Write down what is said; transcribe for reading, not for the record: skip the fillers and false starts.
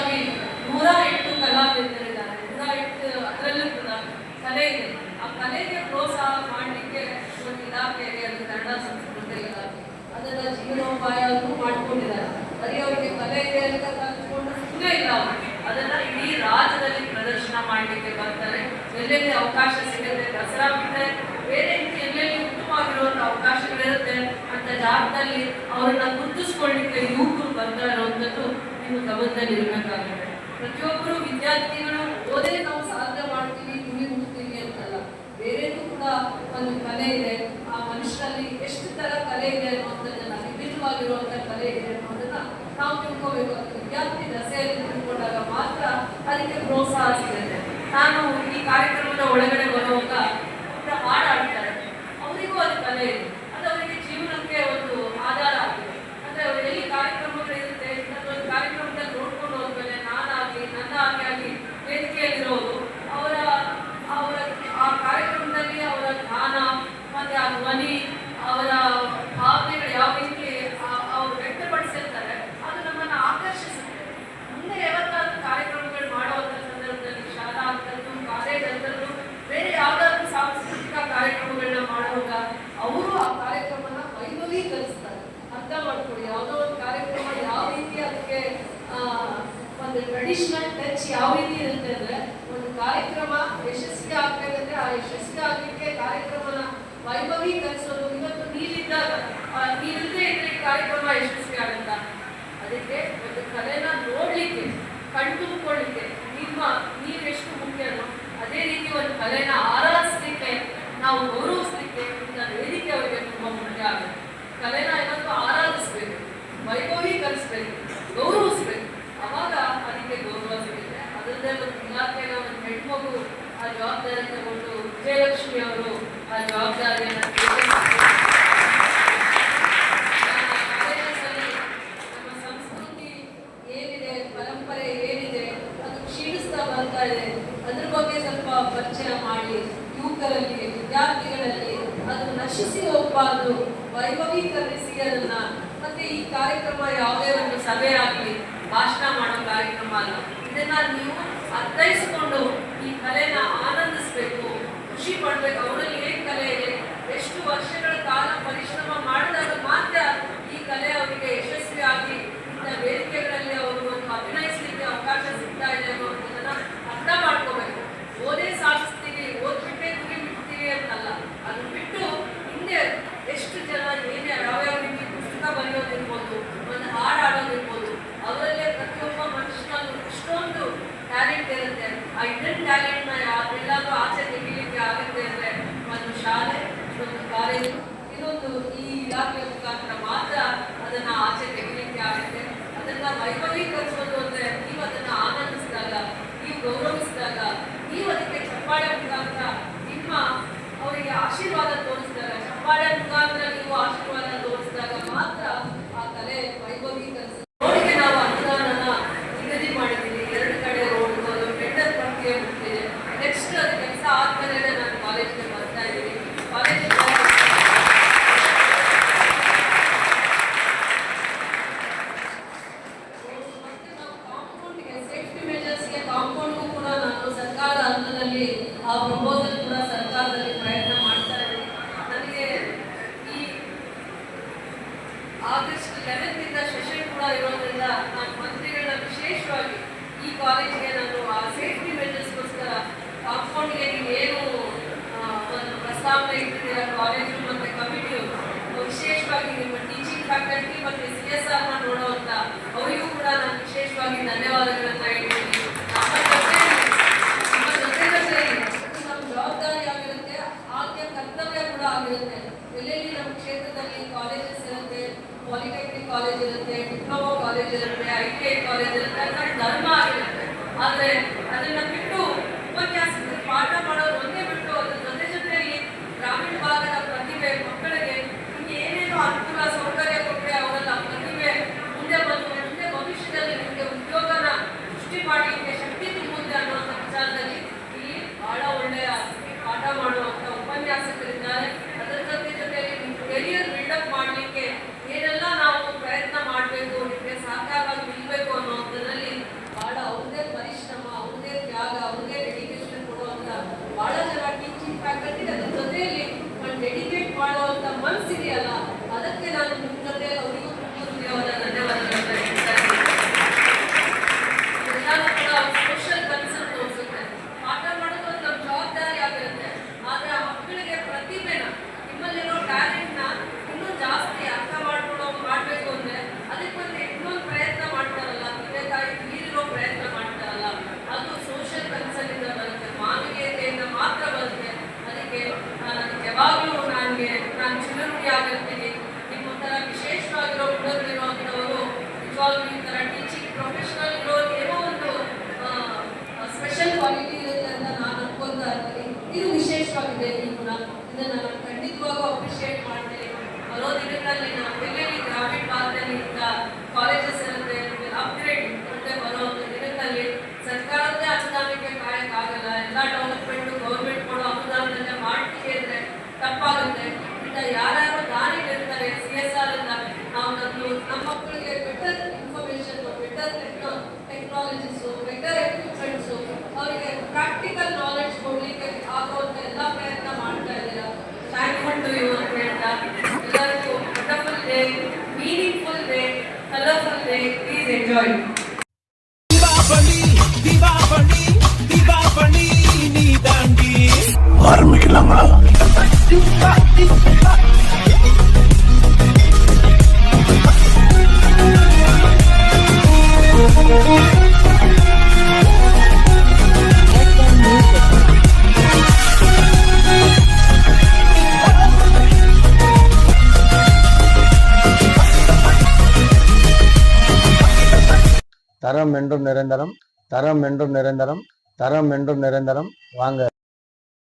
ವಿಶೇಷವಾಗಿ 108 ಕಲಾವಿದರಿದ್ದಾರೆ. 108 ಅದರಲ್ಲೂ ಕೂಡ ಕಲೆ ಇದೆ. ಆ ಕಲೆಗೆ ಪ್ರೋತ್ಸಾಹ ಮಾಡಲಿಕ್ಕೆ ಒಂದು ಇಲಾಖೆ ಇದೆ, ಅದು ಕನ್ನಡ ಸಂಸ್ಕೃತಿ ಇಲಾಖೆ. ಅದನ್ನ ಜೀವನೋಪಾಯವನ್ನು ಮಾಡ್ಕೊಂಡಿದ್ದಾರೆ. ಬರೀ ಅವರಿಗೆ ಕಲೆ ಇದೆ ಅಂತ ಕಲ್ತ್ಕೊಂಡು ಸುಮ್ಮನೆ ಇಲ್ಲ, ಅದನ್ನ ಇಡೀ ರಾಜ್ಯದಲ್ಲಿ ಪ್ರದರ್ಶನ ಮಾಡಲಿಕ್ಕೆ ಬರ್ತಾರೆ. ಎಲ್ಲೆಲ್ಲಿ ಅವಕಾಶ ಸಿಗುತ್ತೆ, ದಸರಾ ಬಿಟ್ಟರೆ ಬೇರೆ ಎಲ್ಲೆಲ್ಲಿ ಉತ್ತಮವಾಗಿರುವಂಥ ಅವಕಾಶಗಳಿರುತ್ತೆ ಅಂತ ಜಾಗದಲ್ಲಿ ಅವರನ್ನ ಗುರುತಿಸ್ಕೊಳ್ಳಿಕ್ಕೆ ಯುವಕರು ಬರ್ತಾ ಇರುವಂಥದ್ದು ನೀವು ಗಮನದಲ್ಲಿ ಇರಬೇಕಾಗುತ್ತೆ. ಪ್ರತಿಯೊಬ್ಬರು ವಿದ್ಯಾರ್ಥಿಗಳು ಓದೇ ನಾವು ಸಾಧನೆ ಮಾಡ್ತೀವಿ, ಗುರಿ ಮುಟ್ತೀವಿ ಅಂತಲ್ಲ, ಬೇರೆದು ಕೂಡ ಒಂದು ಕಲೆ ಇದೆ. ಆ ಮನುಷ್ಯರಲ್ಲಿ ಎಷ್ಟು ತರ ಕಲೆ ಇದೆ ಅನ್ನೋದನ್ನ, ವಿಭಿನ್ನವಾಗಿರುವಂಥ ಕಲೆ ಇದೆ ಅನ್ನೋದನ್ನ ನಾವು ತಿಳ್ಕೋಬೇಕು. ವಿದ್ಯಾರ್ಥಿ ದಸೆಯಲ್ಲಿ ತಿಳ್ಕೊಂಡಾಗ ಮಾತ್ರ ಅದಕ್ಕೆ ಪ್ರೋತ್ಸಾಹ ಸಿಗುತ್ತೆ. ನಾನು ಈ ಕಾರ್ಯಕ್ರಮದ ಒಳಗಡೆ ಬರುವಾಗ ಹಾಡು ಆಡ್ತಾರೆ, ಅವರಿಗೂ ಅದು ಕಲೆ ಇದೆ, ಅದು ಅವರಿಗೆ ಜೀವನಕ್ಕೆ ಒಂದು ಆಧಾರ ಆಗಿದೆ. ಅಂದ್ರೆ ಅವರು ಎಲ್ಲಿ ಕಾರ್ಯಕ್ರಮಗಳಿರುತ್ತೆ, ಒಂದು ಕಾರ್ಯಕ್ರಮದಲ್ಲಿ ನೋಡ್ಕೊಂಡು ಹೋದ್ಮೇಲೆ ನಾನಾಗಿ ನನ್ನ ಆಗಿ ವೇದಿಕೆಯಲ್ಲಿರೋರು ಅವರ ಆ ಕಾರ್ಯಕ್ರಮದಲ್ಲಿ ಅವರ ಗಾನ ಮತ್ತೆ ಆ ಧ್ವನಿ, ಅವರ ಭಾವನೆಗಳು ಯಾವ ರೀತಿ ಅವರು ವ್ಯಕ್ತಪಡಿಸಿರ್ತಾರೆ, ಅದು ನಮ್ಮನ್ನು ಆಕರ್ಷಿಸುತ್ತೆ. ಮುಂದೆ ಯಾವತ್ತಾದ್ರೂ ಕಾರ್ಯಕ್ರಮಗಳು ಮಾಡುವಂಥ ಸಂದರ್ಭದಲ್ಲಿ ಶಾಲಾ ಹಂತದ್ದು, ಕಾಲೇಜ್ ಹಂತದ್ದು, ಬೇರೆ ಯಾವುದಾದ್ರೂ ಸಾಂಸ್ಕೃತಿಕ ಕಾರ್ಯಕ್ರಮಗಳನ್ನ ಮಾಡುವಾಗ ಅವರು ಆ ಕಾರ್ಯಕ್ರಮನ ವೈಭವೀಕರಿಸ್ತಾರೆ. ಅರ್ಥ ಮಾಡ್ಕೊಳ್ಳಿ, ಯಾವುದೋ ಒಂದು ಕಾರ್ಯಕ್ರಮ ಯಾವ ರೀತಿ ಅದಕ್ಕೆ ಒಂದು ಟ್ರೆಡಿಷನಲ್ ಟಚ್ ಯಾವ ರೀತಿ ಇರುತ್ತೆ ಅಂದ್ರೆ, ಒಂದು ಕಾರ್ಯಕ್ರಮ ಯಶಸ್ವಿ ಆಗ್ಬೇಕಂದ್ರೆ ಆ ಯಶಸ್ವಿ ಆಗ್ಲಿಕ್ಕೆ ಕಾರ್ಯಕ್ರಮನ ವೈಭವೀಕರಿಸೋದು. ಇವತ್ತು ನೀವಿದ್ದಾಗ ನೀವಿಲ್ಲದೆ ಇದ್ರೆ ಕಾರ್ಯಕ್ರಮ ಯಶಸ್ವಿ ಆಗುತ್ತಾ? ಅದಕ್ಕೆ ಒಂದು ಕಲೆನ ನೋಡ್ಲಿಕ್ಕೆ, ಕಣ್ತುಂಬಿಕೊಳ್ಳಿಕ್ಕೆ ನೀವೆಷ್ಟು ಮುಖ್ಯನೋ ಅದೇ ರೀತಿ ಒಂದು ಕಲೆನ ಆರಾಧಿಸ್ಲಿಕ್ಕೆ, ನಾವು ಗೌರವಿಸ್ಲಿಕ್ಕೆ ವೇದಿಕೆ ಅವರಿಗೆ ತುಂಬಾ ಮುಖ್ಯ ಆಗುತ್ತೆ. ಕಲೆನ ಇವತ್ತು ಆರಾಧಿಸ್ಬೇಕು, ವೈಭವೀಕರಿಸ್ಬೇಕು, ಗೌರವಿಸ್ಬೇಕು, ಅವಾಗ ಅದಕ್ಕೆ ಗೌರವ ಸಿಗುತ್ತೆ. ಅದರದ್ದೇ ಒಂದು ಇಲಾಖೆಯ ಒಂದು ಹೆಣ್ಮಗು ಆ ಜವಾಬ್ದಾರಿ ತಗೊಂಡು ವಿಜಯಲಕ್ಷ್ಮಿ ಅವರು ಆ ಜವಾಬ್ದಾರಿಯನ್ನು ನಮ್ಮ ಸಂಸ್ಕೃತಿ ಏನಿದೆ, ಪರಂಪರೆ ಏನಿದೆ, ಅದು ಕ್ಷೀಣಿಸ್ತಾ ಬರ್ತಾ ಇದೆ. ಅದ್ರ ಬಗ್ಗೆ ಸ್ವಲ್ಪ ಪರಿಚಯ ಮಾಡಿ ಯುವಕರಲ್ಲಿ, ವಿದ್ಯಾರ್ಥಿಗಳಲ್ಲಿ ಅದು ನಶಿಸಿ ಹೋಗಬಾರ್ದು, ವೈಭವೀಕರಿಸಿ ಅದನ್ನ. ಮತ್ತೆ ಈ ಕಾರ್ಯಕ್ರಮ ಯಾವುದೇ ಒಂದು ಸಭೆ ಆಗಲಿ, ಭಾಷಣ ಮಾಡೋ ಕಾರ್ಯಕ್ರಮ ಅಲ್ಲ. ಇದನ್ನ ನೀವು ಅರ್ಥೈಸಿಕೊಂಡು ಈ ಕಲೆನ ಆನಂದಿಸ್ಬೇಕು, ಖುಷಿ ಪಡ್ಬೇಕು. ಅವರಲ್ಲಿ ಏನ್ ಕಲೆ ಇದೆ, ಎಷ್ಟು ವರ್ಷಗಳ ಕಾಲ ಪರಿಶ್ರಮ ಮಾಡಿದಾಗ ಮಾತ್ರ ಈ ಕಲೆ ಅವರಿಗೆ ಯಶಸ್ವಿ ಆಗಿ ಇಂಥ ವೇದಿಕೆಗಳಲ್ಲಿ ಅವರು ಒಂದು ಅಭಿನಯಿಸಲಿಕ್ಕೆ ಅವಕಾಶ ಸಿಗ್ತಾ ಇದೆ ಅನ್ನೋದನ್ನ ಅರ್ಥ ಮಾಡ್ಕೋಬೇಕು. ಓದೇ ಸಾಧಿಸ್ತೀವಿ, ಓದ್ಬಿಟ್ಟೆ ಗುರಿ ಬಿಡ್ತೀವಿ ಅಂತಲ್ಲ, ಅದು ಬಿಟ್ಟು ಹಿಂದೆ ಎಷ್ಟು ಜನ ಯಾವ್ಯಾವ ರೀತಿ ಪುಸ್ತಕ ಬರೆಯೋದಿರ್ಬೋದು, ಒಂದು ಹಾಡು ಆಡೋದಿರ್ಬೋದು, ಅವರಲ್ಲೇ ಪ್ರತಿಯೊಬ್ಬ ಮನುಷ್ಯನಲ್ಲೂ ಇಷ್ಟೊಂದು ಟ್ಯಾಲೆಂಟ್ ಇರುತ್ತೆ. ಆ ಇಡನ್ ಟ್ಯಾಲೆಂಟ್ನ ಎಲ್ಲಾದ್ರೂ ಆಚೆ ತೆಗಿಲಿಕ್ಕೆ ಆಗುತ್ತೆ ಅಂದ್ರೆ ಒಂದು ಶಾಲೆ, ಒಂದು ಕಾಲೇಜು, ಇದೊಂದು ಈ ಇಲಾಖೆಯ ಮುಖಾಂತರ ಮಾತ್ರ ಅದನ್ನ ಆಚೆ ತೆಗಿಲಿಕ್ಕೆ ಆಗುತ್ತೆ. ಅದನ್ನ ವೈಭವೀಕರಿಸೋದು ಅಂದ್ರೆ ನೀವು ಅದನ್ನ ಆನಂದಿಸಿದಾಗ, ನೀವು ಗೌರವಿಸಿದಾಗ, ನೀವು ಅದಕ್ಕೆ ಚಪ್ಪಾಳೆ ಮುಖಾಂತರ ನಿಮ್ಮ ಅವರಿಗೆ ಆಶೀರ್ವಾದ ತೋರಿಸಿದಾಗ, ಚಪ್ಪಾಳೆ ಮುಖಾಂತರ ನೀವು ಆಶೀರ್ವಾದ ತೋರಿಸಿದಾಗ ಮಾತ್ರ ಆ ಕಲೆ ವೈಭವೀಕರಿಸ. ರೋಡ್ಗೆ ನಾವು ಅನುದಾನನ ನಿಗದಿ ಮಾಡಿದ್ದೀವಿ, 2 ಕಡೆ ರೋಡ್ ಟೆಂಡರ್ ಪ್ರಕ್ರಿಯೆ ಮುಗಿದಿದೆ. ನೆಕ್ಸ್ಟ್ ಅದು ಕೆಲಸ ಆದ್ಮೇಲೆ ನಾನು ಕಾಲೇಜ್ಗೆ ಬರ್ತಾ ಇದ್ದೀನಿ. ಕಾಲೇಜ್ ಮತ್ತೆ ನಾವು ಕಾಂಪೌಂಡ್ಗೆ, ಸೇಫ್ಟಿ ಮೆಜರ್ಸ್ಗೆ ಕಾಂಪೌಂಡ್ಗೂ ಕೂಡ ನಾನು ಸರ್ಕಾರದ ಹಂತದಲ್ಲಿ ಆ ಪ್ರಪೋಸಲ್ ಕೂಡ ಸರ್ಕಾರದಲ್ಲಿ ಪ್ರಯತ್ನ ಮಾಡ್ತಾ ಇದ್ದೀನಿ. ನನಗೆ ಈ ಆಗಸ್ಟ್ 11th ಸೆಷನ್ ಕೂಡ ಇರೋದ್ರಿಂದ ನಾನು ಮಂತ್ರಿಗಳನ್ನ ವಿಶೇಷವಾಗಿ ಈ ಕಾಲೇಜ್ಗೆ ನಾನು ಆ ಸೇಫ್ಟಿ ಮೆಜರ್ಸ್ಗೋಸ್ಕರ ಕಾಂಪೌಂಡ್ಗೆ ನೀವೇನು ಒಂದು ಪ್ರಸ್ತಾವನೆ ಇಟ್ಟಿದ್ದೀರಾ ಕಾಲೇಜು ಮತ್ತು ಕಮಿಟಿಯವರು, ವಿಶೇಷವಾಗಿ ನಿಮ್ಮ ಟೀಚಿಂಗ್ ಫ್ಯಾಕಲ್ಟಿ ಮತ್ತು CSR ನೋಡುವಂಥ ಅವರಿಗೂ ಕೂಡ ನಾನು ವಿಶೇಷವಾಗಿ ಧನ್ಯವಾದಗಳನ್ನು ಹೇಳ್ತೀನಿ. ನಮ್ಮ ಜೊತೆ ನಮ್ಮ ಜವಾಬ್ದಾರಿ ಆಗಿರುತ್ತೆ, ಆದ್ಯ ಕರ್ತವ್ಯ ಕೂಡ ಆಗಿರುತ್ತೆ. ಎಲ್ಲೆಲ್ಲಿ ನಮ್ಮ ಕ್ಷೇತ್ರದಲ್ಲಿ ಕಾಲೇಜಸ್ ಇರುತ್ತೆ, ಪಾಲಿಟೆಕ್ನಿಕ್ ಕಾಲೇಜ್ ಇರುತ್ತೆ, ಡಿಪ್ಲೊಮಾ ಕಾಲೇಜ್ ಇರುತ್ತೆ, ITI ಕಾಲೇಜ್ ಇರುತ್ತೆ, ಅದನ್ನ ಧರ್ಮ ಆಗಿರುತ್ತೆ. ಆದರೆ ಅದನ್ನ ಬಿಟ್ಟು ಉಪನ್ಯಾಸಕ್ಕೆ ಪಾಠ ಮಾಡೋದು ಒಂದೇ ಬಿಟ್ಟು ಅದ್ರ ಜೊತೆಯಲ್ಲಿ ಗ್ರಾಮೀಣ ಭಾಗದ ಪ್ರತಿಭೆ ಮಕ್ಕಳಿಗೆ ಏನೇನು ಅನುಕೂಲ ಸೌಕರ್ಯ ಕೊಟ್ಟರೆ ಅವರೆಲ್ಲ ಪ್ರತಿಭೆ ಮುಂದೆ ಬಂದು ಮುಂದೆ ಭವಿಷ್ಯದಲ್ಲಿ ನಿಮಗೆ ಉದ್ಯೋಗನ ಸೃಷ್ಟಿ ಮಾಡಲಿಕ್ಕೆ ಶಕ್ತಿ ತುಂಬುತ್ತೆ ಅನ್ನುವಂಥ ವಿಚಾರದಲ್ಲಿ ಇಲ್ಲಿ ಬಹಳ ಒಳ್ಳೆಯ ಪಾಠ ಮಾಡುವಂಥ ಉಪನ್ಯಾಸಕರಿದ್ದಾರೆ. ಅದರ ಜೊತೆಯಲ್ಲಿ ನಿಮ್ಮ ಕೆರಿಯರ್ ಬಿಲ್ಡಪ್ ಮಾಡಲಿಕ್ಕೆ ಏನೆಲ್ಲ ನಾವು ಪ್ರಯತ್ನ ಮಾಡಬೇಕು, ನಿಮಗೆ ಸಹಕಾರವಾಗಿ ನಿಲ್ಲಬೇಕು ಅನ್ನೋದ್ರಲ್ಲಿ ಬಹಳ ದಿನಗಳಲ್ಲಿ ನಾವು ಎಲ್ಲೆಲ್ಲಿ ಗ್ರಾಮೀಣ ಭಾಗದಲ್ಲಿ ಕಾಲೇಜಸ್ ಇರುತ್ತೆ ಅಪ್ಗ್ರೇಡ್ ಮುಂದೆ ಬರೋ ದಿನಗಳಲ್ಲಿ ಸರ್ಕಾರದ್ದೇ ಅನುದಾನಕ್ಕೆ ಕಾಯಕ್ಕಾಗಲ್ಲ. ಎಲ್ಲ ಡೆವಲಪ್ಮೆಂಟ್ ಗೌರ್ಮೆಂಟ್ ಕೊಡೋ ಅನುದಾನದಲ್ಲೇ ಮಾಡ್ತೀವಿ ಅಂದ್ರೆ ತಪ್ಪಾಗುತ್ತೆ. ಇನ್ನು ಯಾರ್ಯಾರು ದಾನಿಗಳಿರ್ತಾರೆ CSR ಇಂದ ನಾವು ನಮ್ಮ ಮಕ್ಕಳಿಗೆ better information, better technologies, better equipments, ಅವರಿಗೆ ಪ್ರಾಕ್ಟಿಕಲ್ ನಾಲೆಡ್ಜ್ ಕೊಡ್ಲಿಕ್ಕೆ ಆಗುವಂತ ಎಲ್ಲ ಪ್ರಯತ್ನ ಮಾಡ್ತಾ ಇದ್ದೀರಾ. ಥ್ಯಾಂಕ್ಫುಲ್ ಟು ಯು ಅಂತ ಹೇಳ್ತಾ ಎಲ್ಲರಿಗೂ wonderful day, meaningful day, colourful day. Please enjoy. ஆரம்பிக்கலாங்களா? தரம் என்றும் நிரந்தரம், தரம் என்றும் நிரந்தரம், தரம் என்றும் நிரந்தரம். வாங்க.